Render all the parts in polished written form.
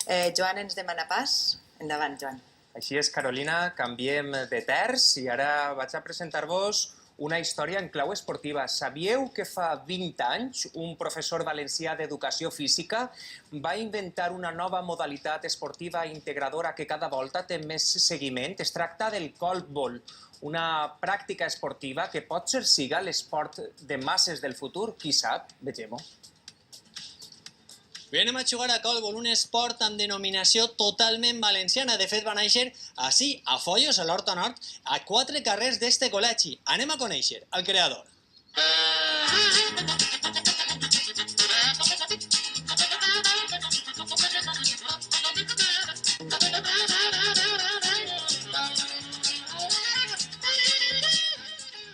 Joan ens demana pas. Endavant, Joan. Així és, Carolina, canviem de terç i ara vaig a presentar-vos una història en clau esportiva. Sabíeu que fa 20 anys un professor valencià d'educació física va inventar una nova modalitat esportiva integradora que cada volta té més seguiment? Es tracta del coltball, una pràctica esportiva que potser siga l'esport de masses del futur. Qui sap? Vegem-ho. Bé, anem a jugar a coltball, un esport amb denominació totalment valenciana. De fet, va néixer així, a Foios, a l'Horta Nord, a 4 carrers d'este col·legi. Anem a conèixer el creador.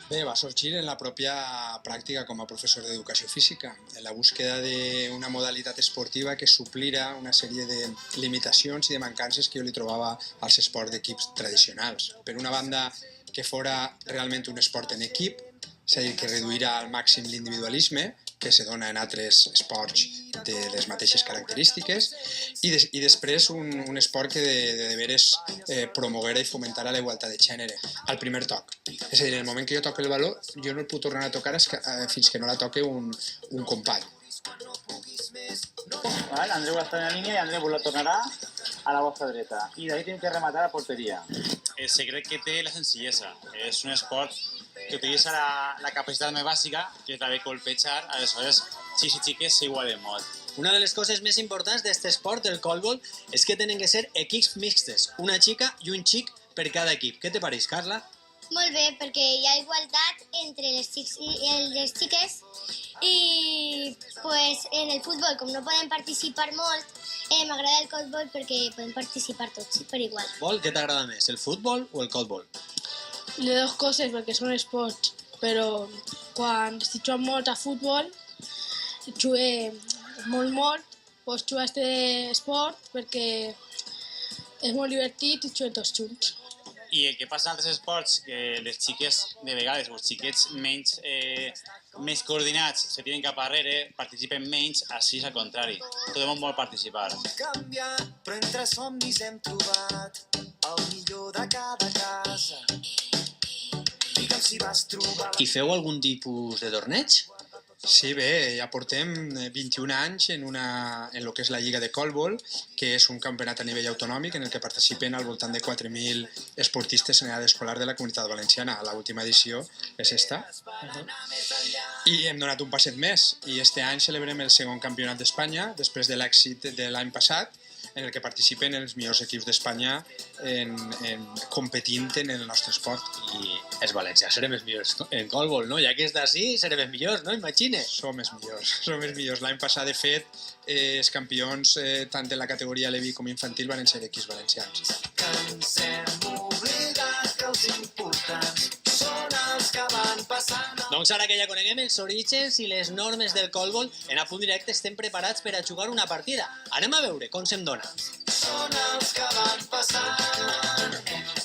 Bé, va sorgir en la pròpia pràctica com a professor d'educació física, en la búsqueda d'una modalitat esportiva que suplira una sèrie de limitacions i de mancances que jo li trobava als esports d'equips tradicionals. Per una banda, que fora realment un esport en equip, és a dir, que reduirà al màxim l'individualisme, que se dona en altres esports de les mateixes característiques, i després un esport que de veres promoguera i fomentara la igualtat de gènere al primer toc. És a dir, en el moment que jo toco el baló, jo no el puc tornar a tocar fins que no la toque un company. Andreu està en la línia i Andreu la tornarà a la vostra dreta. I d'ahí tenim que rematar a porteria. El secret que té la senzillesa. És un esport que utilitza la capacitat més bàsica, que és la de colpejar, aleshores xics i xiques s'igualen molt. Una de les coses més importants d'aquest esport, del coltball, és que tenen que ser equips mixtes, una xica i un xic per cada equip. Què te pareix, Carla? Molt bé, perquè hi ha igualtat entre les xics i les xiques i pues, en el futbol, com no podem participar molt, m'agrada el coltball perquè podem participar tots per igual. Què t'agrada més, el futbol o el coltball? Les dues coses, perquè són esports, però quan estic jugant molt a futbol, jugué molt, doncs jugar a aquest esport perquè és molt divertit i juguem tots junts. I el que passa en altres esports, que les xiques de vegades, o els xiquets més coordinats se tiren cap arrere, participen menys, així és al contrari. Podem molt participar. Canviat, però entre somnis hem trobat el millor de cada casa. Digue'm si vas trobar... I feu algun tipus de torneig? Sí, bé, ja portem 21 anys en el que és la Lliga de Coltball, que és un campionat a nivell autonòmic en el que participen al voltant de 4.000 esportistes en edat escolar de la Comunitat Valenciana. L'última edició és esta. I hem donat un passet més, i este any celebrem el segon campionat d'Espanya, després de l'èxit de l'any passat, en el que participen els millors equips d'Espanya competint en el nostre esport. I els valencians serem els millors en coltball, no? Ja que està així, serem els millors, no? Imagina. Som els millors. L'any passat, de fet, els campions, tant de la categoria Levi com infantil, van ser equips valencians. Que ens hem oblidat que els importants són els que van passant... Doncs ara que ja coneguem els orígens i les normes del coltball, en A Punt Directe estem preparats per a jugar una partida. Anem a veure com se'm dona. Són els que van passant...